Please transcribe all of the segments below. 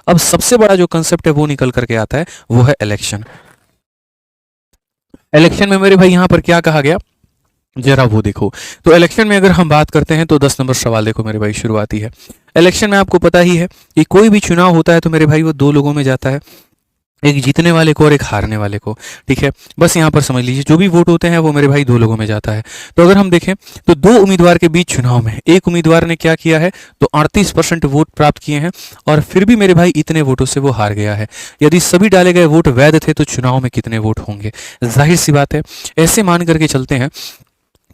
अब सबसे बड़ा जो कंसेप्ट है वो निकल करके आता है, वो है इलेक्शन। इलेक्शन में मेरे भाई यहां पर क्या कहा गया, जरा वो देखो। तो इलेक्शन में अगर हम बात करते हैं तो 10 नंबर सवाल देखो मेरे भाई, शुरुआती है। इलेक्शन में आपको पता ही है कि कोई भी चुनाव होता है तो मेरे भाई वो दो लोगों में जाता है, एक जीतने वाले को और एक हारने वाले को, ठीक है। बस यहाँ पर समझ लीजिए जो भी वोट होते हैं वो मेरे भाई दो लोगों में जाता है। तो अगर हम देखें तो दो उम्मीदवार के बीच चुनाव में एक उम्मीदवार ने क्या किया है, तो 38% वोट प्राप्त किए हैं और फिर भी मेरे भाई इतने वोटों से वो हार गया है। यदि सभी डाले गए वोट वैध थे तो चुनाव में कितने वोट होंगे, जाहिर सी बात है। ऐसे मान करके चलते हैं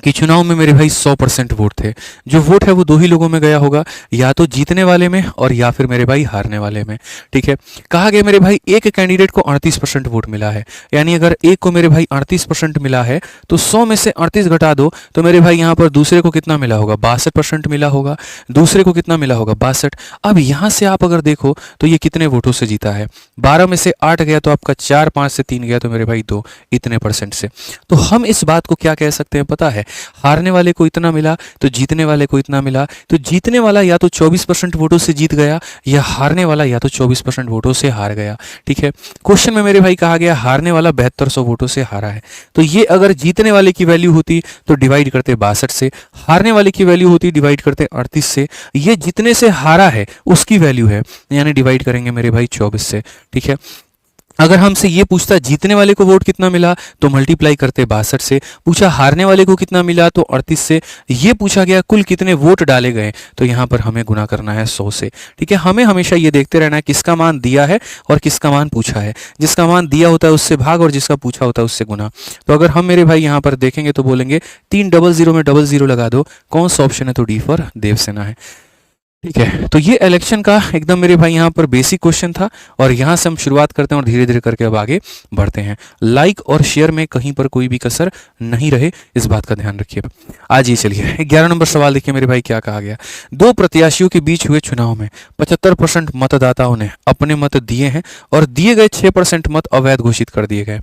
कि चुनाव में मेरे भाई 100% वोट थे, जो वोट है वो दो ही लोगों में गया होगा, या तो जीतने वाले में और या फिर मेरे भाई हारने वाले में, ठीक है। कहा गया मेरे भाई एक कैंडिडेट को 38% वोट मिला है, यानी अगर एक को मेरे भाई 38% मिला है तो 100 में से 38 घटा दो तो मेरे भाई यहाँ पर दूसरे को कितना मिला होगा, 62% मिला होगा। दूसरे को कितना मिला होगा, 62। अब यहाँ से आप अगर देखो तो ये कितने वोटों से जीता है, 12 में से 8 गया तो आपका 4, 5 से 3 गया तो मेरे भाई 2, इतने परसेंट से। तो हम इस बात को क्या कह सकते हैं पता है, हारने वाले को इतना मिला तो जीतने वाले को इतना मिला, तो जीतने वाला या तो 24% वोटों से जीत गया या हारने वाला या तो 24% वोटों से हार गया, ठीक है। क्वेश्चन में मेरे भाई कहा गया हारने वाला 7200 वोटों से हारा है, तो ये अगर जीतने वाले की वैल्यू होती तो डिवाइड करते 62 से, हारने वाले की वैल्यू होती डिवाइड करते 38 से, ये जितने से हारा है उसकी वैल्यू है यानी डिवाइड करेंगे मेरे भाई 24 से, ठीक है। अगर हमसे ये पूछता जीतने वाले को वोट कितना मिला तो मल्टीप्लाई करते 62 से, पूछा हारने वाले को कितना मिला तो 38 से, ये पूछा गया कुल कितने वोट डाले गए तो यहाँ पर हमें गुना करना है 100 से, ठीक है। हमें हमेशा ये देखते रहना है किसका मान दिया है और किसका मान पूछा है, जिसका मान दिया होता है उससे भाग और जिसका पूछा होता है उससे गुना। तो अगर हम मेरे भाई यहाँ पर देखेंगे तो बोलेंगे 300 में 00 लगा दो, कौन सा ऑप्शन है, तो डी फॉर देवसेना है, ठीक है। तो ये इलेक्शन का एकदम मेरे भाई यहाँ पर बेसिक क्वेश्चन था और यहाँ से हम शुरुआत करते हैं और धीरे धीरे करके अब आगे बढ़ते हैं। लाइक और शेयर में कहीं पर कोई भी कसर नहीं रहे, इस बात का ध्यान रखिए। आज ये चलिए 11 नंबर सवाल देखिए मेरे भाई क्या कहा गया। दो प्रत्याशियों के बीच हुए चुनाव में 75% मतदाताओं ने अपने मत दिए हैं और दिए गए 6% मत अवैध घोषित कर दिए गए।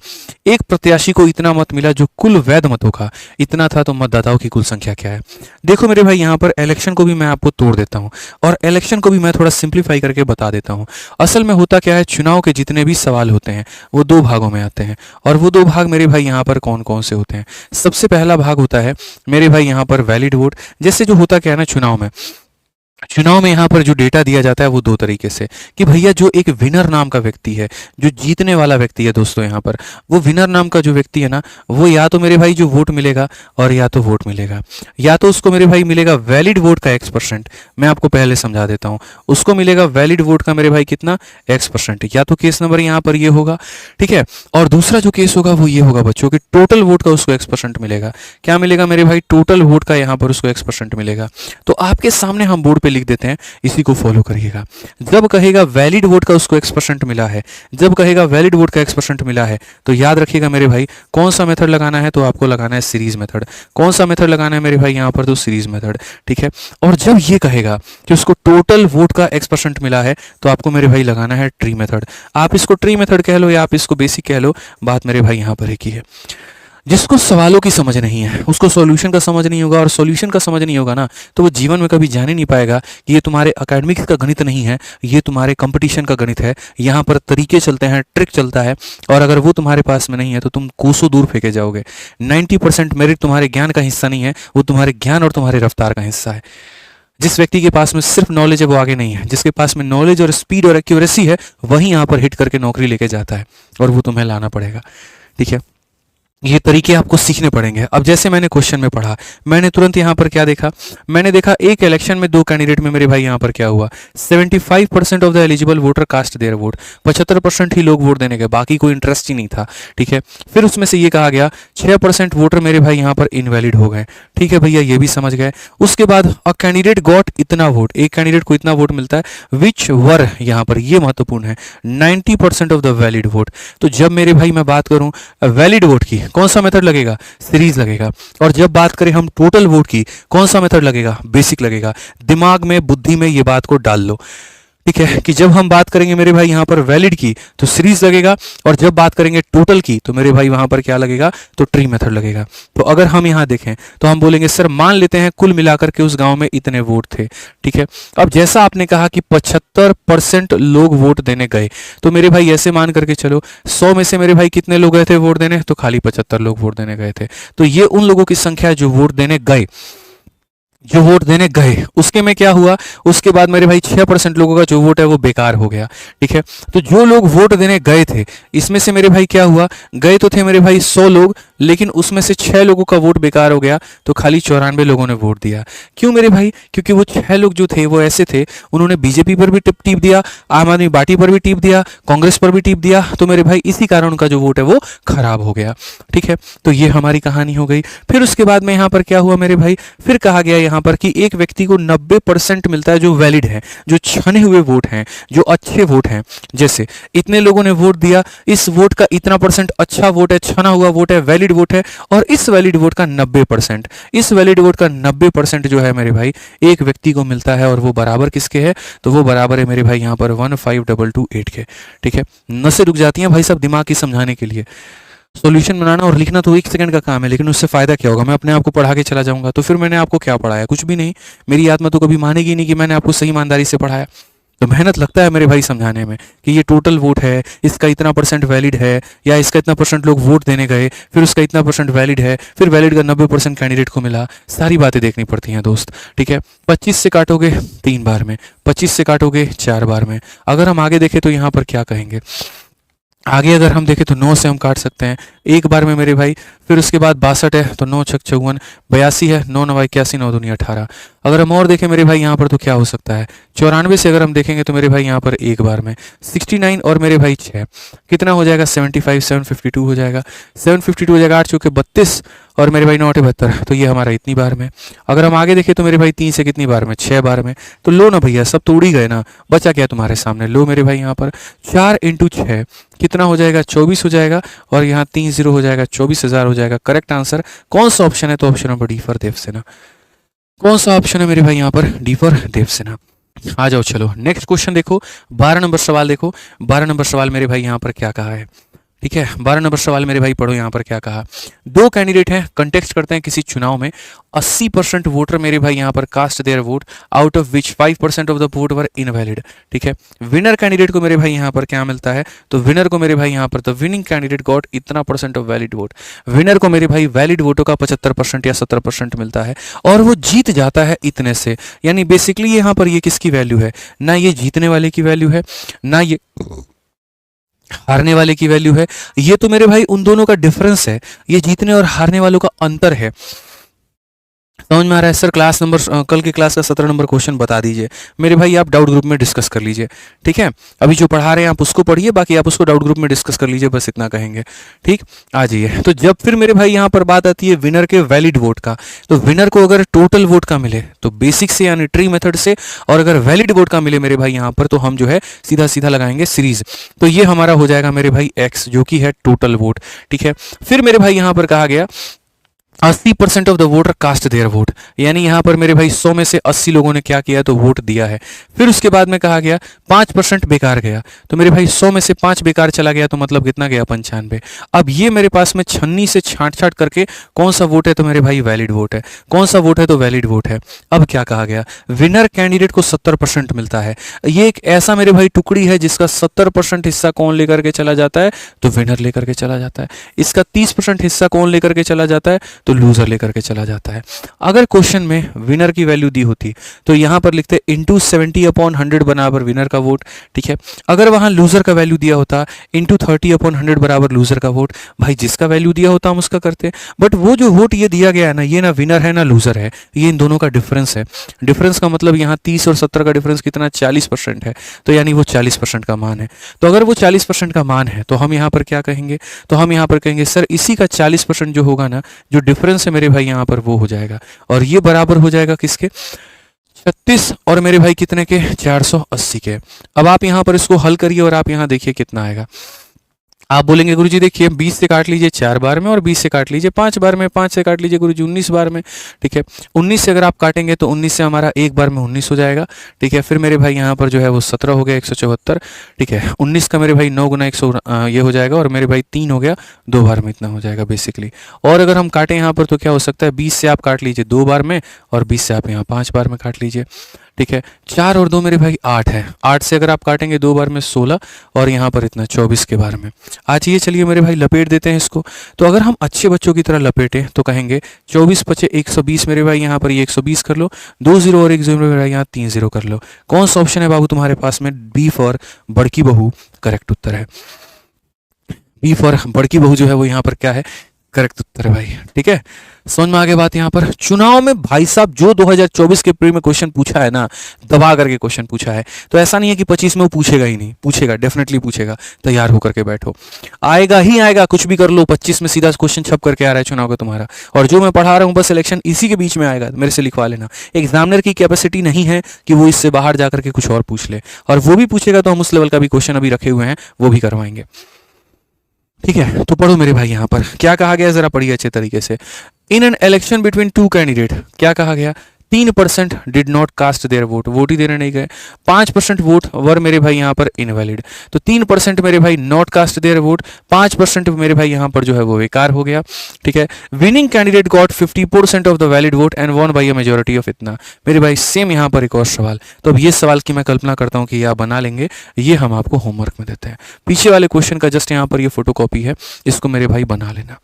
एक प्रत्याशी को इतना मत मिला जो कुल वैध मतों का इतना था, तो मतदाताओं की कुल संख्या क्या है। देखो मेरे भाई यहाँ पर इलेक्शन को भी मैं आपको तोड़ देता हूँ और इलेक्शन को भी मैं थोड़ा सिंप्लीफाई करके बता देता हूं। असल में होता क्या है, चुनाव के जितने भी सवाल होते हैं वो दो भागों में आते हैं और वो दो भाग मेरे भाई यहाँ पर कौन कौन से होते हैं। सबसे पहला भाग होता है मेरे भाई यहाँ पर वैलिड वोट। जैसे जो होता क्या है ना, चुनाव में यहाँ पर जो डेटा दिया जाता है वो दो तरीके से, कि भैया जो एक विनर नाम का व्यक्ति है, जो जीतने वाला व्यक्ति है दोस्तों, यहाँ पर वो विनर नाम का जो व्यक्ति है ना, वो या तो मेरे भाई जो वोट मिलेगा और या तो वोट मिलेगा, या तो उसको मेरे भाई मिलेगा वैलिड वोट का X%। मैं आपको पहले समझा देता हूँ, उसको मिलेगा वैलिड वोट का मेरे भाई कितना X%, या तो केस नंबर यहाँ पर ये होगा, ठीक है। और दूसरा जो केस होगा वो ये होगा बच्चों कि टोटल वोट का उसको X% मिलेगा। क्या मिलेगा मेरे भाई, टोटल वोट का यहाँ पर उसको X% मिलेगा। तो आपके सामने हम बोर्ड पे लिख देते हैं, इसी को फॉलो करिएगा। जब कहेगा वैलिड वोट का उसको X% मिला है, जब कहेगा वैलिड वोट का X% मिला है, तो याद रखिएगा मेरे भाई कौन सा मेथड लगाना है, तो आपको लगाना है सीरीज मेथड। कौन सा मेथड लगाना है मेरे भाई यहाँ पर, तो सीरीज मेथड, ठीक है। और जब ये कहेगा कि उसको टोटल वोट का X% मिला है, तो आपको मेरे भाई लगाना है ट्री मेथड। आप इसको ट्री मेथड कह लो या आप इसको बेसिक कह लो, बात मेरे भाई यहाँ पर एक ही है। जिसको सवालों की समझ नहीं है उसको सॉल्यूशन का समझ नहीं होगा, और सॉल्यूशन का समझ नहीं होगा ना तो वो जीवन में कभी जान ही नहीं पाएगा कि ये तुम्हारे एकेडमिक्स का गणित नहीं है, ये तुम्हारे कंपटीशन का गणित है। यहाँ पर तरीके चलते हैं, ट्रिक चलता है, और अगर वो तुम्हारे पास में नहीं है तो तुम कोसों दूर फेंके जाओगे। 90% मेरिट तुम्हारे ज्ञान का हिस्सा नहीं है, वो तुम्हारे ज्ञान और तुम्हारे रफ्तार का हिस्सा है। जिस व्यक्ति के पास में सिर्फ नॉलेज है वो आगे नहीं है, जिसके पास में नॉलेज और स्पीड और एक्यूरेसी है वही यहाँ पर हिट करके नौकरी लेके जाता है, और वो तुम्हें लाना पड़ेगा, ठीक है। ये तरीके आपको सीखने पड़ेंगे। अब जैसे मैंने क्वेश्चन में पढ़ा, मैंने तुरंत यहाँ पर क्या देखा, मैंने देखा एक इलेक्शन में दो कैंडिडेट में मेरे भाई यहाँ पर क्या हुआ, 75% of the eligible voter cast their vote, 75% ही लोग वोट देने गए, बाकी कोई इंटरेस्ट ही नहीं था, ठीक है। फिर उसमें से ये कहा गया 6% वोटर मेरे भाई यहाँ पर इनवैलिड हो गए, ठीक है भैया, ये भी समझ गए। उसके बाद अ कैंडिडेट गॉट इतना वोट, एक कैंडिडेट को इतना वोट मिलता है विच वर, यहाँ पर ये महत्वपूर्ण है, 90% ऑफ द वैलिड वोट। तो जब मेरे भाई मैं बात करूं वैलिड वोट की, कौन सा मेथड लगेगा, सीरीज लगेगा। और जब बात करें हम टोटल वोट की, कौन सा मेथड लगेगा, बेसिक लगेगा। दिमाग में बुद्धि में ये बात को डाल लो, ठीक है, कि जब हम बात करेंगे मेरे भाई यहाँ पर वैलिड की तो सीरीज लगेगा, और जब बात करेंगे टोटल की तो मेरे भाई वहां पर क्या लगेगा, तो ट्री मेथड लगेगा। तो अगर हम यहाँ देखें तो हम बोलेंगे सर मान लेते हैं कुल मिलाकर के उस गांव में इतने वोट थे। ठीक है, अब जैसा आपने कहा कि 75% लोग वोट देने गए, तो मेरे भाई ऐसे मान करके चलो 100 में से मेरे भाई कितने लोग गए थे वोट देने, तो खाली 75 लोग वोट देने गए थे। तो ये उन लोगों की संख्या है जो वोट देने गए, जो वोट देने गए। उसके में क्या हुआ, उसके बाद मेरे भाई 6% लोगों का जो वोट है वो बेकार हो गया। ठीक है, तो जो लोग वोट देने गए थे इसमें से मेरे भाई क्या हुआ, गए तो थे मेरे भाई 100 लोग, लेकिन उसमें से 6 लोगों का वोट बेकार हो गया, तो खाली 94 लोगों ने वोट दिया। क्यों मेरे भाई, क्योंकि वो 6 लोग जो थे वो ऐसे थे, उन्होंने बीजेपी पर भी टिप दिया, आम आदमी पार्टी पर भी टिप दिया, कांग्रेस पर भी टिप दिया, तो मेरे भाई इसी कारण उनका जो वोट है वो खराब हो गया। ठीक है, तो ये हमारी कहानी हो गई। फिर उसके बाद में यहाँ पर क्या हुआ मेरे भाई, फिर कहा गया यहाँ पर कि एक व्यक्ति को 90% मिलता है जो वैलिड है, जो छने हुए वोट हैं, जो अच्छे वोट हैं। जैसे इतने लोगों ने वोट दिया, इस वोट का इतना परसेंट अच्छा वोट है, छना हुआ वोट है, वैलिड वोट है, और इस वैलिड वोट का 90%, इस वैलिड वोट का 90% जो है मेरे भाई एक व्यक्ति को मिलता है, और वो बराबर किसके है, तो वो बराबर है मेरे भाई यहाँ पर 15228 के। ठीक है, नसें रुक जाती हैं भाई सब दिमाग की समझाने के लिए। सॉल्यूशन बनाना और लिखना तो 1 सेकंड का काम है, लेकिन उससे फायदा क्या होगा, मैं अपने आप को पढ़ा के चला जाऊंगा तो फिर मैंने आपको क्या पढ़ाया, कुछ भी नहीं। मेरी आत्मा तो कभी मानेगी नहीं कि मैंने आपको सही ईमानदारी से पढ़ाया। तो मेहनत लगता है मेरे भाई समझाने में कि ये टोटल वोट है, इसका इतना परसेंट वैलिड है, या इसका इतना परसेंट लोग वोट देने गए, फिर उसका इतना परसेंट वैलिड है, फिर वैलिड का 90% कैंडिडेट को मिला। सारी बातें देखनी पड़ती हैं दोस्त। ठीक है, 25 से काटोगे 3 बार में, 25 से काटोगे 4 बार में। अगर हम आगे देखें तो यहाँ पर क्या कहेंगे, आगे अगर हम देखें तो 9 से हम काट सकते हैं एक बार में मेरे भाई। फिर उसके बाद 62 है तो 9 छक 54, 82 है, 9 9 81, 9 दूनी 18। अगर हम और देखें मेरे भाई यहाँ पर तो क्या हो सकता है, 94 से अगर हम देखेंगे तो मेरे भाई यहाँ पर एक बार में 69 और मेरे भाई 6 कितना हो जाएगा, 75, 752 हो जाएगा, 752 हो जाएगा 8 चौके 32, और मेरे भाई 9 72, तो ये हमारा इतनी बार में। अगर हम आगे देखें तो मेरे भाई 3 से कितनी बार में, 6 बार में। तो लो ना भैया, सब तो उड़ ही गए ना, बचा क्या तुम्हारे सामने, लो मेरे भाई यहाँ पर 4 × 6 कितना हो जाएगा, 24 हो जाएगा, और यहाँ 3 0 हो जाएगा, 24,000 हो जाएगा। करेक्ट आंसर कौन सा ऑप्शन है, तो option number D for Devsena. कौन सा ऑप्शन है मेरे भाई यहाँ पर, डी फॉर देवसेना। आ जाओ चलो नेक्स्ट क्वेश्चन देखो, 12 नंबर सवाल देखो। 12 नंबर सवाल मेरे भाई यहाँ पर क्या कहा है, ठीक है। 12 नंबर सवाल मेरे भाई पढ़ो यहाँ पर क्या कहा। दो कैंडिडेट हैं, कंटेस्ट करते हैं किसी चुनाव में। 80% वोटर मेरे भाई यहाँ पर cast their vote, out of which 5% of the vote were invalid. ठीक है, विनर कैंडिडेट को मेरे भाई यहाँ पर क्या मिलता है, तो विनर को मेरे भाई यहाँ पर द विनिंग कैंडिडेट गॉट इतना % ऑफ वैलिड वोट। विनर को मेरे भाई वैलिड वोटों का 75% या 70% मिलता है, और वो जीत जाता है इतने से। यानी बेसिकली यहाँ पर ये किसकी वैल्यू है, ना ये जीतने वाले की वैल्यू है, ना ये हारने वाले की वैल्यू है। ये तो मेरे भाई उन दोनों का डिफरेंस है, ये जीतने और हारने वालों का अंतर है। समझ में आ रहा है सर? क्लास नंबर कल की क्लास का 17 नंबर क्वेश्चन बता दीजिए मेरे भाई, आप डाउट ग्रुप में डिस्कस कर लीजिए। ठीक है, अभी जो पढ़ा रहे हैं आप उसको पढ़िए, बाकी आप उसको डाउट ग्रुप में डिस्कस कर लीजिए, बस इतना कहेंगे। ठीक, आ जाइए। तो जब फिर मेरे भाई यहाँ पर बात आती है विनर के वैलिड वोट का, तो विनर को अगर टोटल वोट का मिले तो बेसिक से यानी ट्री मेथड से, और अगर वैलिड वोट का मिले मेरे भाई यहाँ पर तो हम जो है सीधा सीधा लगाएंगे सीरीज। तो ये हमारा हो जाएगा मेरे भाई एक्स, जो कि है टोटल वोट। ठीक है, फिर मेरे भाई यहाँ पर कहा गया 80% of the voter cast their vote, यानी यहां पर मेरे भाई 100 में से 80 लोगों ने क्या किया, तो वोट दिया है। फिर उसके बाद में कहा गया 5% बेकार गया, तो मेरे भाई 100 में से 5 बेकार चला गया, तो मतलब कितना गया, 95। अब ये मेरे पास में छन्नी से छांट छांट करके कौन सा वोट है, तो मेरे भाई वैलिड वोट है। कौन सा वोट है, तो वैलिड वोट है। अब क्या कहा गया, विनर कैंडिडेट को 70% मिलता है। ये एक ऐसा मेरे भाई टुकड़ी है जिसका 70% हिस्सा कौन लेकर के चला जाता है, तो विनर लेकर के चला जाता है। इसका 30% हिस्सा कौन लेकर के चला जाता है, तो लूजर लेकर के चला जाता है। अगर क्वेश्चन में विनर की वैल्यू दी होती तो यहां पर लिखते इंटू 70/100 बराबर विनर का वोट। ठीक है, अगर वहां लूजर का वैल्यू दिया होता इंटू 30/100 बराबर लूजर का वोट। भाई जिसका वैल्यू दिया होता हम उसका करते, बट वो जो वोट ये दिया गया है ना, ये ना विनर है ना लूजर है, ये इन दोनों का डिफरेंस है। डिफरेंस का मतलब यहाँ 30 और 70 का डिफरेंस कितना, 40% है, तो यानी वो 40% का मान है। तो अगर वो 40% का मान है तो हम यहाँ पर क्या कहेंगे, तो हम यहाँ पर कहेंगे सर इसी का 40% जो होगा ना, जो डिफरेंस है मेरे भाई यहाँ पर वो हो जाएगा, और ये बराबर हो जाएगा किसके, 36 और मेरे भाई कितने के, 480 के। अब आप यहाँ पर इसको हल करिए और आप यहाँ देखिए कितना आएगा। आप बोलेंगे गुरुजी देखिए 20 से काट लीजिए 4 बार में और 20 से काट लीजिए 5 बार में, 5 से काट लीजिए गुरुजी 19 बार में। ठीक है, 19 से अगर आप काटेंगे तो 19 से हमारा एक बार में 19 हो जाएगा। ठीक है, फिर मेरे भाई यहाँ पर जो है वो 17 हो गया 174। ठीक है, 19 का मेरे भाई 9 गुना 100 ये हो जाएगा, और मेरे भाई 3 हो गया, 2 बार में इतना हो जाएगा बेसिकली। और अगर हम काटें यहाँ पर तो क्या हो सकता है, 20 से आप काट लीजिए 2 बार में, और 20 से आप यहाँ 5 बार में काट लीजिए। ठीक है, 4 और 2 मेरे भाई 8 है, 8 से अगर आप काटेंगे 2 बार में 16, और यहाँ पर इतना 24 के बार में। आज ये चलिए मेरे भाई लपेट देते हैं इसको। तो अगर हम अच्छे बच्चों की तरह लपेटें तो कहेंगे 24 पचे 120 मेरे भाई, यहाँ पर ये 120 कर लो, 2 0 और 1 0 मेरे भाई यहाँ 3 0 कर लो। कौन सा ऑप्शन है बाबू तुम्हारे पास में? बी फॉर बड़की बहू करेक्ट उत्तर है। बी फॉर बड़की बहू जो है वो यहाँ पर क्या है? करेक्ट उत्तर है भाई। ठीक है, समझ में आगे बात। यहाँ पर चुनाव में भाई साहब जो 2024 के प्री में क्वेश्चन पूछा है ना, दबा करके क्वेश्चन पूछा है, तो ऐसा नहीं है कि 25 में वो पूछेगा ही नहीं, पूछेगा, डेफिनेटली पूछेगा। तैयार होकर के बैठो, आएगा ही आएगा, कुछ भी कर लो। 25 में सीधा क्वेश्चन छप करके आ रहा है चुनाव का तुम्हारा, और जो मैं पढ़ा रहा हूँ बस इलेक्शन इसी के बीच में आएगा, मेरे से लिखवा लेना। एग्जामिनर की कैपेसिटी नहीं है कि वो इससे बाहर जाकर के कुछ और पूछ ले, और वो भी पूछेगा तो हम उस लेवल का भी क्वेश्चन अभी रखे हुए हैं, वो भी करवाएंगे। ठीक है, तो पढ़ो मेरे भाई, यहाँ पर क्या कहा गया जरा पढ़िए अच्छे तरीके से। In an election between two candidate, क्या कहा गया? 3% did not cast their vote, vote ही देने नहीं गए। 5% वोट वर मेरे भाई यहाँ पर इनवैलिड। तो 3% मेरे भाई नॉट कास्ट देयर वोट, 5% मेरे भाई यहाँ पर जो है वो बेकार हो गया। ठीक है, winning candidate got 50% of the valid vote and won by a majority of इतना। मेरे भाई सेम यहाँ पर एक और सवाल। तो अब ये सवाल की मैं कल्पना करता हूँ कि ये आप बना लेंगे, ये हम आपको होमवर्क में देते हैं। पीछे वाले क्वेश्चन का जस्ट यहाँ पर ये फोटो कॉपी है, इसको मेरे भाई बना लेना।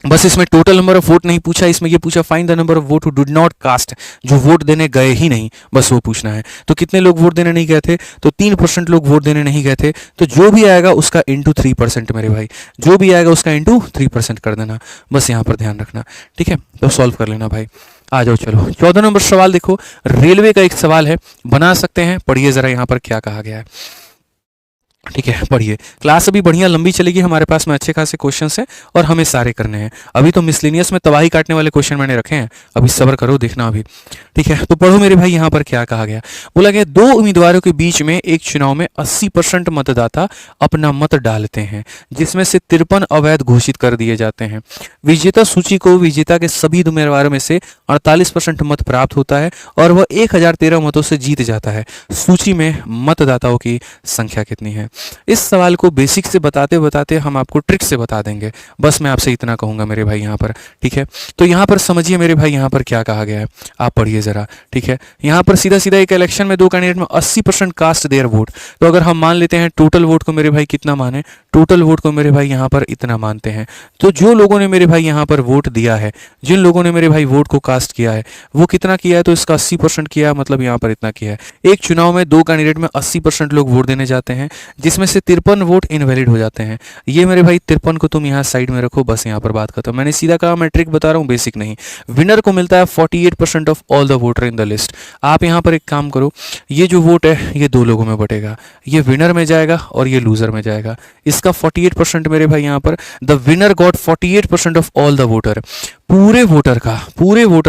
बस इसमें टोटल नंबर ऑफ वोट नहीं पूछा, इसमें ये पूछा find the number of vote who did not cast, जो वोट देने गए ही नहीं, बस वो पूछना है। तो कितने लोग वोट देने नहीं गए थे? तो 3% लोग वोट देने नहीं गए थे। तो जो भी आएगा उसका इंटू 3% मेरे भाई, जो भी आएगा उसका इंटू 3% कर देना, बस यहाँ पर ध्यान रखना। ठीक है, तो सॉल्व कर लेना भाई। आ जाओ चलो 14 नंबर सवाल देखो, रेलवे का एक सवाल है, बना सकते हैं, पढ़िए जरा यहाँ पर क्या कहा गया है। ठीक है, पढ़िए। क्लास अभी बढ़िया लंबी चलेगी, हमारे पास में अच्छे खासे क्वेश्चंस हैं और हमें सारे करने हैं। अभी तो मिसलेनियस में तबाही काटने वाले क्वेश्चन मैंने रखे हैं, अभी सब्र करो, देखना अभी। ठीक है, तो पढ़ो मेरे भाई, यहाँ पर क्या कहा गया। बोला गया 2 उम्मीदवारों के बीच में एक चुनाव में 80% मतदाता अपना मत डालते हैं, जिसमें से 53 अवैध घोषित कर दिए जाते हैं। विजेता सूची को विजेता के सभी उम्मीदवारों में से 48% मत प्राप्त होता है और वह 1013 मतों से जीत जाता है। सूची में मतदाताओं की संख्या कितनी है? इस सवाल को बेसिक से बताते बताते हम आपको ट्रिक से बता देंगे, बस मैं आपसे इतना कहूंगा मेरे भाई यहाँ पर। ठीक है, तो यहाँ पर समझिए मेरे भाई, यहाँ पर क्या कहा गया है, आप पढ़िए जरा। ठीक है, यहाँ पर सीधा सीधा एक इलेक्शन में 2 कैंडिडेट में 80% कास्ट देयर वोट। तो अगर हम मान लेते हैं टोटल वोट को मेरे भाई कितना माने, टोटल वोट को मेरे भाई यहाँ पर इतना मानते हैं। तो जो लोगों ने मेरे भाई यहाँ पर वोट दिया है, जिन लोगों ने मेरे भाई वोट को कास्ट किया है, वो कितना किया है? तो इसका 80% किया है, मतलब यहाँ पर इतना किया है। एक चुनाव में 2 कैंडिडेट में 80% लोग वोट देने जाते हैं, जिसमें से 53 वोट इनवैलिड हो जाते हैं। ये मेरे भाई 53 को तुम यहाँ साइड में रखो, बस यहाँ पर बात खत्म। मैंने सीधा कहा, मैं ट्रिक बता रहा हूँ, बेसिक नहीं। विनर को मिलता है 48% of all the voter in the list. आप यहाँ पर एक काम करो, ये जो वोट है ये 2 लोगों में बटेगा, ये विनर में जाएगा और ये लूजर में जाएगा। इसका 48% मेरे भाई यहाँ पर the winner got 48% of all the voter, पूरे वोटर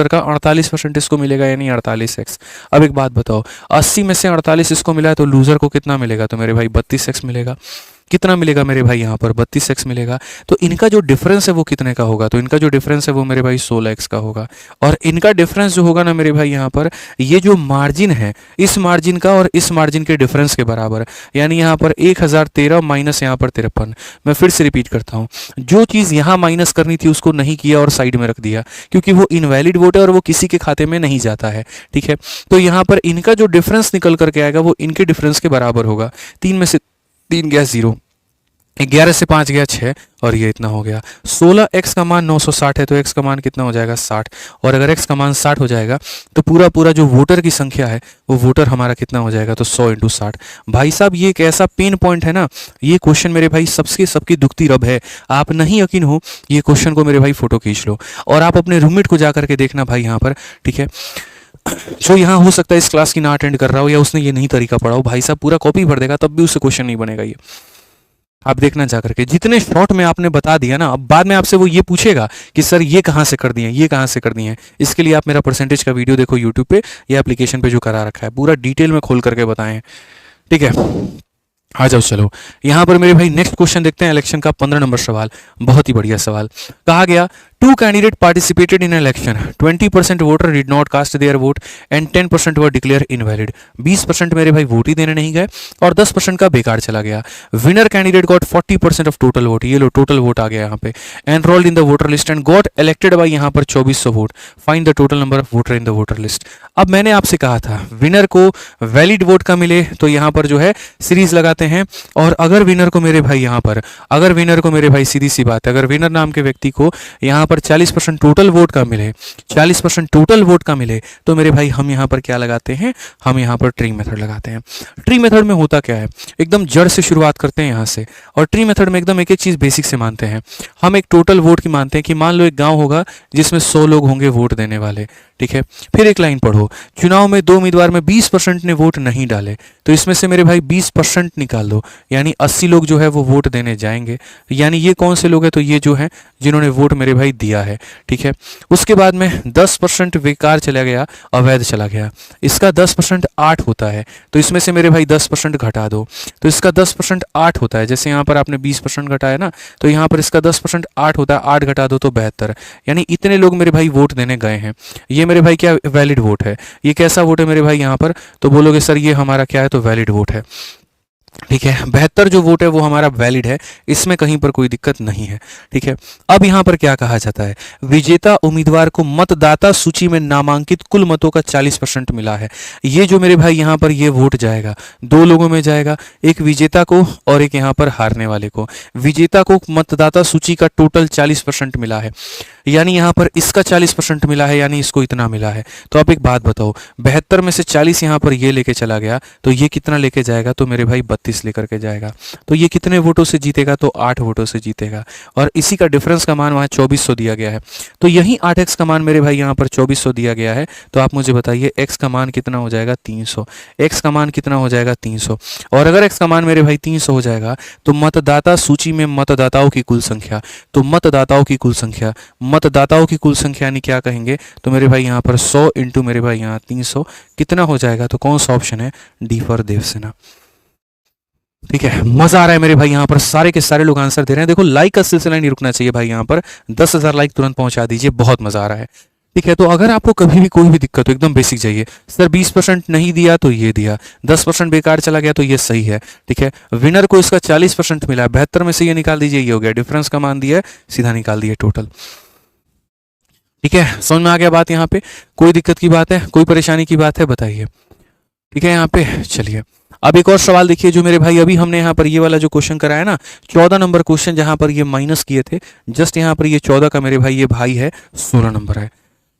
का 48% इसको मिलेगा, यानी 48x। अब एक बात बताओ, 80 में से 48 इसको मिला है, तो लूजर को कितना मिलेगा? तो मेरे भाई 32x मिलेगा। कितना मिलेगा मेरे भाई यहाँ पर? 32x मिलेगा। तो इनका जो डिफरेंस है वो कितने का होगा? तो इनका जो डिफरेंस है वो मेरे भाई 16x का होगा। और इनका डिफरेंस जो होगा ना मेरे भाई यहाँ पर, ये जो मार्जिन है, इस मार्जिन का और इस मार्जिन के डिफरेंस के बराबर, यानी यहाँ पर 1013 माइनस यहाँ पर 53। मैं फिर से रिपीट करता हूँ, जो चीज़ यहाँ माइनस करनी थी उसको नहीं किया और साइड में रख दिया, क्योंकि वो इनवैलिड वोट है और वो किसी के खाते में नहीं जाता है। ठीक है, तो यहाँ पर इनका जो डिफरेंस निकल करके आएगा वो इनके डिफरेंस के बराबर होगा। 3 में से 3 गया 0, 11 से 5 गया 6, और ये इतना हो गया। 16x का मान 960 है, तो x का मान कितना हो जाएगा? 60। और अगर x का मान 60 हो जाएगा तो पूरा जो वोटर की संख्या है वो वोटर हमारा कितना हो जाएगा? तो 100 × 60। भाई साहब ये एक ऐसा पेन पॉइंट है ना, ये क्वेश्चन मेरे भाई सबकी दुखती रब है। आप नहीं यकीन हो, ये क्वेश्चन को मेरे भाई फोटो खींच लो और आप अपने रूममेट को जा करके देखना भाई यहाँ पर। ठीक है, जो यहाँ हो सकता है इस क्लास की ना अटेंड कर रहा हो या उसने ये नहीं तरीका पढ़ा हो, भाई साहब पूरा कॉपी भर देगा, तब भी उससे क्वेश्चन नहीं बनेगा। ये आप देखना जा करके, जितने शॉर्ट में आपने बता दिया ना, अब बाद में आपसे वो ये पूछेगा कि सर ये कहाँ से कर दिए, ये कहाँ से कर दिए हैं। इसके लिए आप मेरा परसेंटेज का वीडियो देखो यूट्यूब पे या एप्लीकेशन पे जो करा रखा है, पूरा डिटेल में खोल करके बताएं। ठीक है, आ जाओ चलो, यहाँ पर मेरे भाई नेक्स्ट क्वेश्चन देखते हैं, इलेक्शन का 15 नंबर सवाल। बहुत ही बढ़िया सवाल। कहा गया two candidate participated in election, 20% voter did not cast their vote and 10% were declare invalid. 20% मेरे भाई वोट ही देने नहीं गए और 10% का बेकार चला गया। Winner candidate got 40% of total vote, ये लो टोटल वोट आ गया यहाँ पे, enrolled in the voter list and got elected by यहाँ पर 2400 vote, find the total number of voter in the voter list. अब मैंने आपसे कहा था विनर को वैलिड वोट का मिले तो यहाँ पर जो है सीरीज लगाते हैं, और अगर विनर को मेरे भाई यहाँ पर, अगर विनर को मेरे भाई सीधी सी बात है, अगर विनर नाम के व्यक्ति को यहाँ पर 40% टोटल वोट का मिले, 40% टोटल वोट का मिले, तो मेरे भाई हम यहाँ पर क्या लगाते हैं, हम यहाँ पर ट्री मेथड लगाते हैं। ट्री मेथड में होता क्या है, एकदम जड़ से शुरुआत करते हैं यहाँ से, और ट्री मेथड में एकदम एक एक चीज बेसिक से मानते हैं। हम एक टोटल वोट की मानते हैं कि मान लो एक गांव होगा जिसमें 100 लोग होंगे वोट देने वाले, ठीक है। फिर एक लाइन पढ़ो, चुनाव में 2 उम्मीदवार में 20% ने वोट नहीं डाले, तो इसमें से मेरे भाई 20% निकाल दो, यानी 80 लोग जो है वो वोट देने जाएंगे। यानी ये कौन से लोग हैं, तो ये जो है जिन्होंने वोट मेरे भाई दिया है, ठीक है। उसके बाद में 10% बेकार चला गया, अवैध चला गया, इसका 10% 8 होता है, तो इसमें से मेरे भाई 10% घटा दो, तो इसका 10% 8 होता है। जैसे यहाँ पर आपने 20% घटाया ना, तो यहाँ पर इसका 10% 8 होता है, 8 घटा दो तो 72, यानी इतने लोग मेरे भाई वोट देने गए हैं। ये मेरे भाई क्या वैलिड वोट है, ये कैसा वोट है मेरे भाई यहाँ पर, तो बोलोगे सर ये हमारा क्या है, तो वैलिड वोट है, ठीक है। 72 जो वोट है वो हमारा वैलिड है, इसमें कहीं पर कोई दिक्कत नहीं है, ठीक है। अब यहां पर क्या कहा जाता है, विजेता उम्मीदवार को मतदाता सूची में नामांकित कुल मतों का 40% मिला है। ये जो मेरे भाई यहां पर ये वोट जाएगा, 2 लोगों में जाएगा, एक विजेता को और एक यहां पर हारने वाले को। विजेता को मतदाता सूची का टोटल 40% मिला है, यानी यहां पर इसका 40% मिला है, यानी इसको इतना मिला है। तो आप एक बात बताओ, 72 में से 40 यहां पर ये लेके चला गया, तो ये कितना लेके जाएगा, तो मेरे भाई 32 लेकर के जाएगा। तो ये कितने वोटों से जीतेगा, तो 8 वोटों से जीतेगा, और इसी का डिफरेंस का मान वहां 2400 दिया गया है। तो यही 8x का मान मेरे भाई यहाँ पर 2400 दिया गया है। तो आप मुझे बताइए x का मान कितना हो जाएगा, 300। x का मान कितना हो जाएगा, 300। और अगर x का मान मेरे भाई 300 हो जाएगा, तो मतदाता सूची में मतदाताओं की कुल संख्या, तो मतदाताओं की कुल संख्या, मतदाताओं की कुल संख्या यानी क्या कहेंगे, तो मेरे भाई यहाँ पर 100 इंटू मेरे भाई यहाँ 300 कितना हो जाएगा, तो कौन सा ऑप्शन है, डी फॉर देवसेना। ठीक है, मजा आ रहा है मेरे भाई, यहाँ पर सारे के सारे लोग आंसर दे रहे हैं। देखो लाइक का सिलसिला नहीं रुकना चाहिए भाई, यहाँ पर 10,000 लाइक तुरंत पहुंचा दीजिए, बहुत मजा आ रहा है। ठीक है, तो अगर आपको कभी भी कोई भी दिक्कत हो, एकदम बेसिक जाइए, सर 20% नहीं दिया तो ये दिया, 10% बेकार चला गया तो ये सही है, ठीक है। विनर को इसका 40% मिला, 72 में से ये निकाल दीजिए, ये हो गया, डिफरेंस का मान दिया है, सीधा निकाल दिए टोटल। ठीक है, समझ में आ गया बात, यहाँ पे कोई दिक्कत की बात है, कोई परेशानी की बात है, बताइए। ठीक है, यहाँ पे चलिए अब एक और सवाल देखिए, जो मेरे भाई अभी हमने यहाँ पर ये वाला जो क्वेश्चन कराया ना, 14 नंबर क्वेश्चन, जहां पर ये माइनस किए थे, जस्ट यहाँ पर ये 14 का मेरे भाई ये भाई है 16 नंबर है।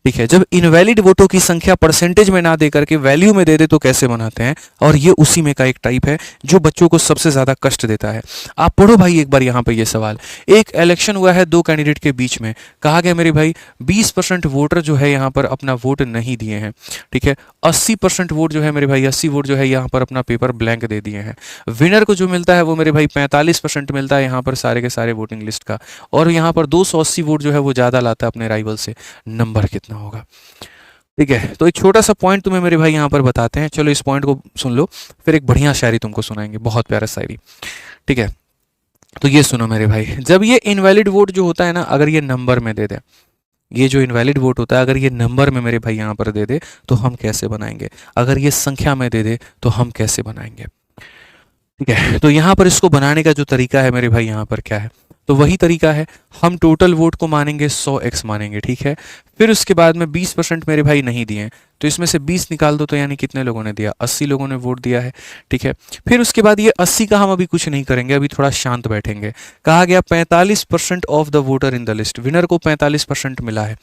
ठीक है, जब इनवैलिड वोटों की संख्या परसेंटेज में ना दे करके वैल्यू में दे दे तो कैसे बनाते हैं, और ये उसी में का एक टाइप है जो बच्चों को सबसे ज्यादा कष्ट देता है। आप पढ़ो भाई एक बार यहाँ पे ये सवाल, एक इलेक्शन हुआ है 2 कैंडिडेट के बीच में, कहा गया मेरे भाई 20% वोटर जो है यहाँ पर अपना वोट नहीं दिए हैं, ठीक है। 80% वोट जो है मेरे भाई, 80 वोट जो है यहाँ पर अपना पेपर ब्लैंक दे दिए हैं। विनर को जो मिलता है वो मेरे भाई 45% मिलता है यहाँ पर सारे के सारे वोटिंग लिस्ट का, और यहाँ पर 280 वोट जो है वो ज्यादा लाता है अपने राइवल से। नंबर कितना होगा? ठीक है, तो एक छोटा सा पॉइंट तुम्हें मेरे भाई यहाँ पर बताते हैं, चलो इस पॉइंट को सुन लो, फिर एक बढ़िया शायरी तुमको सुनाएंगे, बहुत प्यारा शायरी। ठीक है, तो ये सुनो मेरे भाई, जब ये इनवैलिड वोट जो होता है ना, अगर ये नंबर में दे दे, ये जो इनवैलिड वोट होता है अगर ये नंबर में मेरे भाई यहाँ पर दे दे तो हम कैसे बनाएंगे, अगर ये संख्या में दे दे तो हम कैसे बनाएंगे। ठीक है, तो यहाँ पर इसको बनाने का जो तरीका है मेरे भाई यहाँ पर क्या है, तो वही तरीका है, हम टोटल वोट को मानेंगे 100x मानेंगे, ठीक है। फिर उसके बाद में 20% मेरे भाई नहीं दिए, तो इसमें से 20 निकाल दो, तो यानी कितने लोगों ने दिया, 80 लोगों ने वोट दिया है, ठीक है। फिर उसके बाद ये 80 का हम अभी कुछ नहीं करेंगे, अभी थोड़ा शांत बैठेंगे। कहा गया 45% of the voter in the list, winner को 45% मिला है।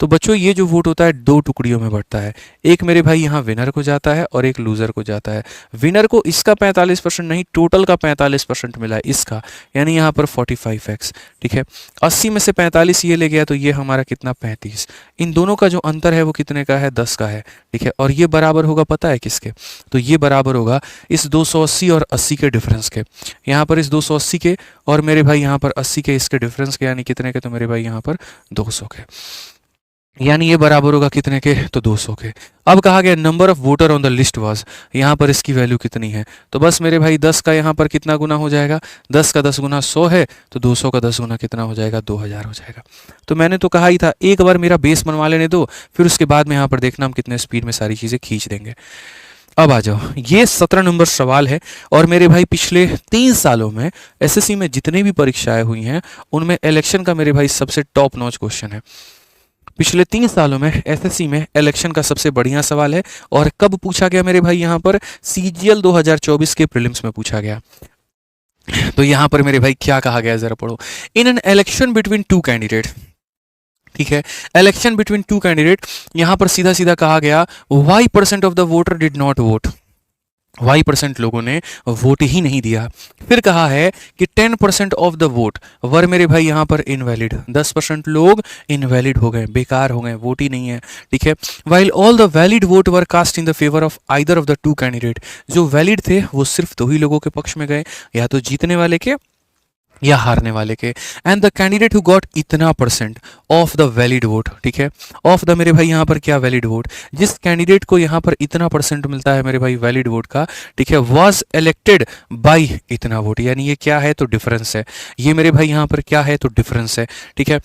तो बच्चों ये जो वोट होता है 2 टुकड़ियों में बढ़ता है, एक मेरे भाई यहाँ विनर को जाता है और एक लूजर को जाता है। विनर को इसका 45% नहीं, टोटल का 45% मिला है इसका, यानी यहाँ पर 45x, ठीक है। 80 में से 45 ये ले गया, तो ये हमारा कितना, 35। इन दोनों का जो अंतर है वो कितने का है, 10 का है, ठीक है। और ये बराबर होगा पता है किसके, तो ये बराबर होगा इस 280 और 80 के डिफरेंस के, यहाँ पर इस 280 के और मेरे भाई यहाँ पर 80 के इसके डिफरेंस के, यानी कितने के, तो मेरे भाई यहाँ पर 200 के। यानी ये बराबर होगा कितने के, तो 200 के। अब कहा गया number of voter on the list was, यहाँ पर इसकी वैल्यू कितनी है, तो बस मेरे भाई 10 का यहाँ पर कितना गुना हो जाएगा, 10 का 10 गुना 100 है, तो 200 का 10 गुना कितना हो जाएगा, 2000 हो जाएगा। तो मैंने तो कहा ही था एक बार मेरा बेस बनवा लेने दो, फिर उसके बाद में यहाँ पर देखना हम कितने स्पीड में सारी चीज़ें खींच देंगे। अब आ जाओ, ये 17 नंबर सवाल है और मेरे भाई पिछले 3 सालों में एसएससी में जितनी भी परीक्षाएं हुई हैं उनमें इलेक्शन का मेरे भाई सबसे टॉप नॉच क्वेश्चन है। पिछले 3 सालों में एसएससी में इलेक्शन का सबसे बढ़िया सवाल है। और कब पूछा गया मेरे भाई, यहाँ पर सीजीएल 2024 के प्रीलिम्स में पूछा गया। तो यहाँ पर मेरे भाई क्या कहा गया जरा पढ़ो। इन an election between two candidate, ठीक है, इलेक्शन बिटवीन टू कैंडिडेट, यहां पर सीधा सीधा कहा गया y% of the voter did not vote, y% लोगों ने वोट ही नहीं दिया। फिर कहा है कि 10% ऑफ द वोट वर मेरे भाई यहां पर इनवैलिड, 10% लोग इनवैलिड हो गए, बेकार हो गए, वोट ही नहीं है, ठीक है। While all the valid vote were cast in the favour of either of the two candidate, जो वैलिड थे वो सिर्फ दो ही लोगों के पक्ष में गए, या तो जीतने वाले के या हारने वाले के। And the candidate who got इतना percent of the valid vote, ठीक है, ऑफ द मेरे भाई यहाँ पर क्या वैलिड वोट, जिस कैंडिडेट को यहाँ पर इतना परसेंट मिलता है मेरे भाई वैलिड वोट का, ठीक है, वाज इलेक्टेड बाई इतना वोट, यानी ये क्या है, तो डिफरेंस है, ये मेरे भाई यहाँ पर क्या है, तो डिफरेंस है, ठीक है।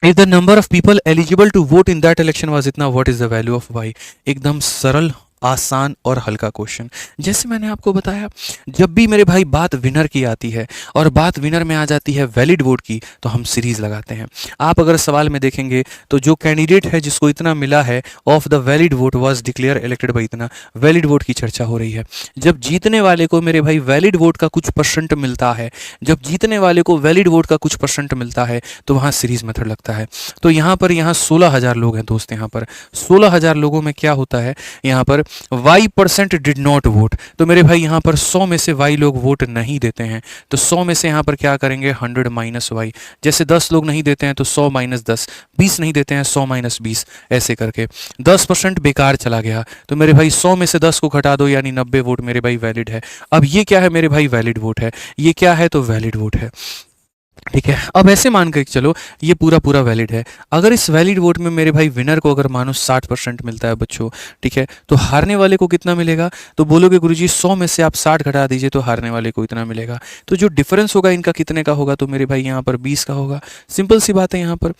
If the number of people eligible to vote in that election was इतना, what is the value of Y. एकदम सरल, आसान और हल्का क्वेश्चन। जैसे मैंने आपको बताया, जब भी मेरे भाई बात विनर की आती है और बात विनर में आ जाती है वैलिड वोट की, तो हम सीरीज लगाते हैं। आप अगर सवाल में देखेंगे तो जो कैंडिडेट है जिसको इतना मिला है of the valid vote was declare elected by इतना, वैलिड वोट की चर्चा हो रही है। जब जीतने वाले को मेरे भाई वैलिड वोट का कुछ परसेंट मिलता है, जब जीतने वाले को वैलिड वोट का कुछ परसेंट मिलता है, तो वहाँ सीरीज मेथड लगता है। तो यहाँ पर 16,000 लोग हैं दोस्त, यहाँ पर 16,000 लोगों में क्या होता है, यहाँ पर y% डिड नॉट वोट, तो मेरे भाई यहाँ पर 100 में से y लोग वोट नहीं देते हैं, तो 100 में से यहाँ पर क्या करेंगे, 100 माइनस y। जैसे 10 लोग नहीं देते हैं तो 100 माइनस 10, 20 नहीं देते हैं 100 माइनस 20, ऐसे करके 10% बेकार चला गया। तो मेरे भाई 100 में से 10 को घटा दो, यानी 90 वोट मेरे भाई वैलिड है। अब ये क्या है मेरे भाई, वैलिड वोट है, ये क्या है, तो वैलिड वोट है, ठीक है। अब ऐसे मान कर चलो ये पूरा पूरा वैलिड है। अगर इस वैलिड वोट में मेरे भाई विनर को अगर मानो 60% मिलता है बच्चों, ठीक है, तो हारने वाले को कितना मिलेगा, तो बोलोगे गुरुजी 100 में से आप 60 घटा दीजिए तो हारने वाले को इतना मिलेगा। तो जो डिफरेंस होगा इनका कितने का होगा, तो मेरे भाई यहाँ पर 20 का होगा। सिंपल सी बात है, यहाँ पर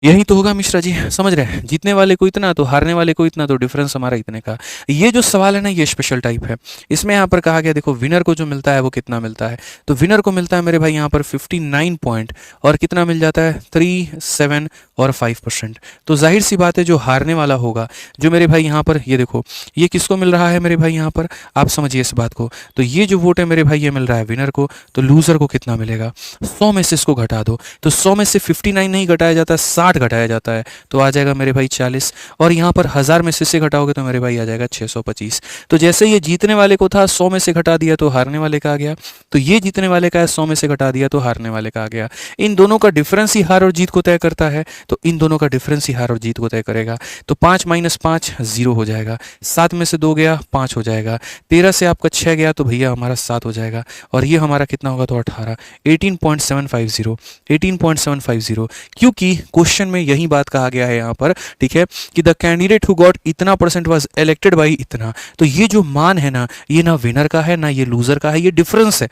यही तो होगा मिश्रा जी, समझ रहे हैं, जीतने वाले को इतना तो हारने वाले को इतना, तो डिफरेंस हमारा इतने का। ये जो सवाल है ना, ये स्पेशल टाइप है। इसमें यहाँ पर कहा गया देखो विनर को जो मिलता है वो कितना मिलता है, तो विनर को मिलता है मेरे भाई यहाँ पर 59 पॉइंट, और कितना मिल जाता है 3, 7 और 5%। तो जाहिर सी बात है जो हारने वाला होगा, जो मेरे भाई यहाँ पर ये देखो, ये किसको मिल रहा है मेरे भाई यहाँ पर, आप समझिए इस बात को, तो ये जो वोट है मेरे भाई ये मिल रहा है विनर को, तो लूजर को कितना मिलेगा, 100 में से इसको घटा दो, तो 100 में से 59 नहीं घटाया जाता, 60 घटाया जाता है, तो आ जाएगा मेरे भाई 40, और यहाँ पर 1000 में से घटाओगे तो मेरे भाई आ जाएगा 625। तो जैसे ये जीतने वाले को था 100 में से घटा दिया तो हारने वाले का आ गया, तो ये जीतने वाले का है 100 में से घटा दिया तो हारने वाले का आ गया। इन दोनों का डिफरेंस ही हार और जीत को तय करता है, तो इन दोनों का डिफरेंस ही हार और जीत को तय करेगा। तो 5 माइनस 5 0 हो जाएगा, 7 में से 2 गया 5 हो जाएगा, 13 से आपका 6 गया तो भैया हमारा 7 हो जाएगा, और ये हमारा कितना होगा, तो 18, 18.750, 18.750। क्योंकि क्वेश्चन में यही बात कहा गया है यहाँ पर, ठीक है, कि द कैंडिडेट हु गॉट इतना परसेंट वाज इलेक्टेड बाई इतना, तो ये जो मान है ना, ये ना विनर का है ना ये लूजर का है, ये डिफरेंस है,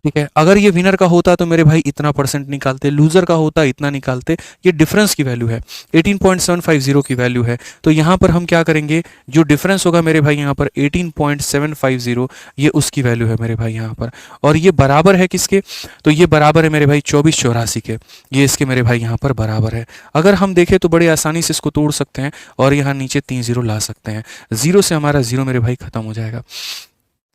ठीक है। अगर ये विनर का होता तो मेरे भाई इतना परसेंट निकालते, लूजर का होता इतना निकालते, ये डिफरेंस की वैल्यू है, 18.750 की वैल्यू है। तो यहाँ पर हम क्या करेंगे, जो डिफरेंस होगा मेरे भाई यहाँ पर 18.750, ये उसकी वैल्यू है मेरे भाई यहाँ पर, और ये बराबर है किसके, तो ये बराबर है मेरे भाई 2484 के, ये इसके मेरे भाई यहाँ पर बराबर है। अगर हम देखें तो बड़े आसानी से इसको तोड़ सकते हैं और यहाँ नीचे 3 0 ला सकते हैं, 0 से हमारा 0 मेरे भाई खत्म हो जाएगा।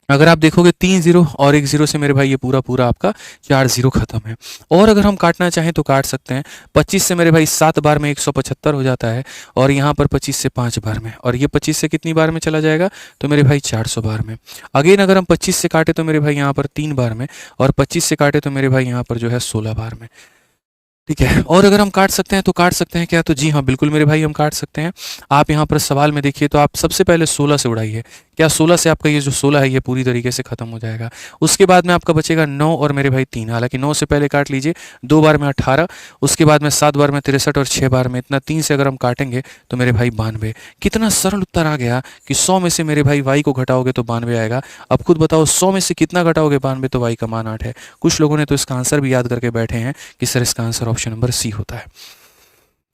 अगर आप देखोगे 3 0 और 1 0 से मेरे भाई ये पूरा पूरा आपका 4 0 खत्म है। और अगर हम काटना चाहें तो काट सकते हैं, 25 से मेरे भाई 7 बार में 175 हो जाता है, और यहाँ पर 25 से 5 बार में, और ये 25 से कितनी बार में चला जाएगा, तो मेरे भाई 400 बार में। अगेन अगर हम 25 से काटे तो मेरे भाई यहाँ पर 3 बार में, और 25 से काटे तो मेरे भाई यहाँ पर जो है 16 बार में, ठीक है। और अगर हम काट सकते हैं तो काट सकते हैं क्या, तो जी हाँ बिल्कुल मेरे भाई हम काट सकते हैं। आप यहाँ पर सवाल में देखिए तो आप सबसे पहले 16 से उड़ाइए, क्या 16 से आपका ये जो 16 है ये पूरी तरीके से खत्म हो जाएगा। उसके बाद में आपका बचेगा 9 और मेरे भाई 3, हालांकि 9 से पहले काट लीजिए, 2 बार में 18, उसके बाद में 7 बार में 63 और 6 बार में इतना, 3 से अगर हम काटेंगे तो मेरे भाई 92। कितना सरल उत्तर आ गया कि 100 में से मेरे भाई y को घटाओगे तो 92 आएगा। अब खुद बताओ 100 में से कितना घटाओगे 92, तो y का मान 8 है। कुछ लोगों ने तो इसका आंसर भी याद करके बैठे हैं कि सर इसका आंसर ऑप्शन नंबर सी होता है।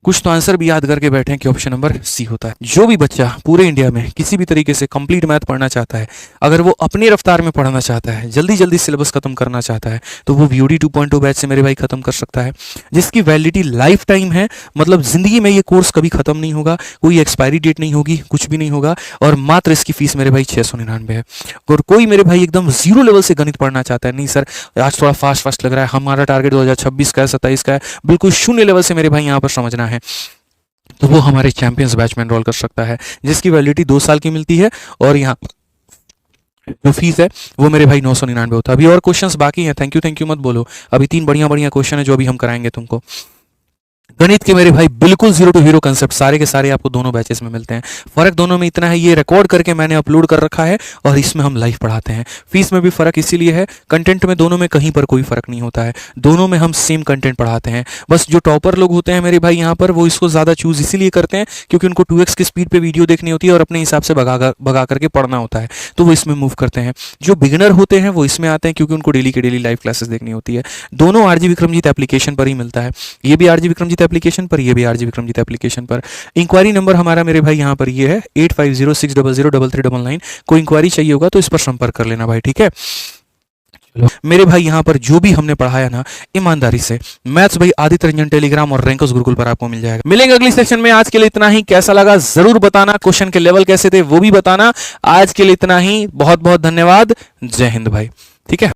कुछ तो आंसर भी याद करके बैठे हैं कि ऑप्शन नंबर सी होता है। जो भी बच्चा पूरे इंडिया में किसी भी तरीके से कंप्लीट मैथ पढ़ना चाहता है, अगर वो अपनी रफ्तार में पढ़ना चाहता है, जल्दी जल्दी सिलेबस खत्म करना चाहता है, तो वो VOD 2.0 बैच से मेरे भाई खत्म कर सकता है, जिसकी वैलिडिटी लाइफ टाइम है। मतलब जिंदगी में ये कोर्स कभी खत्म नहीं होगा, कोई एक्सपायरी डेट नहीं होगी, कुछ भी नहीं होगा। और मात्र इसकी फीस मेरे भाई 699 है। और कोई मेरे भाई एकदम जीरो लेवल से गणित पढ़ना चाहता है, नहीं सर आज थोड़ा फास्ट लग रहा है, हमारा टारगेट 2026 का है, 27 का है, बिल्कुल शून्य लेवल से मेरे भाई यहाँ पर समझना है, तो वो हमारे चैंपियंस बैच में एनरोल कर सकता है, जिसकी वैलिडिटी 2 साल की मिलती है। और यहाँ जो फीस है वो मेरे भाई 999 होता है। अभी और क्वेश्चंस बाकी हैं, थैंक यू मत बोलो, अभी 3 बढ़िया क्वेश्चन है जो अभी हम कराएंगे तुमको। गणित के मेरे भाई बिल्कुल 0 टू हीरो कंसेप्ट सारे के सारे आपको दोनों बैचेस में मिलते हैं। फर्क दोनों में इतना है, ये रिकॉर्ड करके मैंने अपलोड कर रखा है और इसमें हम लाइव पढ़ाते हैं। फीस में भी फर्क इसीलिए है, कंटेंट में दोनों में कहीं पर कोई फर्क नहीं होता है, दोनों में हम सेम कंटेंट पढ़ाते हैं। बस जो टॉपर लोग होते हैं मेरे भाई यहाँ पर, वो इसको ज़्यादा चूज इसीलिए करते हैं क्योंकि उनको 2x की स्पीड पर वीडियो देखनी होती है और अपने हिसाब से भगा करके पढ़ना होता है, तो वो इसमें मूव करते हैं। जो बिगिनर होते हैं वो इसमें आते हैं क्योंकि उनको डेली की डेली लाइव क्लासेस देखनी होती है। दोनों RG विक्रमजीत एप्लीकेशन पर ही मिलता है, ये भी RG विक्रमजीत एप्लीकेशन पर, ये भी RG विक्रमजीत एप्लीकेशन पर। इंक्वायरी नंबर हमारा मेरे भाई यहाँ पर ये है 8506003399। कोई इंक्वायरी चाहिए होगा तो इस पर संपर्क कर लेना भाई, ठीक है। चलो मेरे भाई यहाँ पर जो भी हमने पढ़ाया ना, ईमानदारी से मैथ्स भाई आदित्य रंजन टेलीग्राम और रैंकर्स गुरुकुल पर आपको मिल जाएगा। मिलेंगे अगली सेक्शन में, आज के लिए इतना ही। कैसा लगा जरूर बताना, क्वेश्चन के लेवल कैसे थे वो भी बताना। आज के लिए इतना ही, बहुत बहुत धन्यवाद, जय हिंद भाई, ठीक है।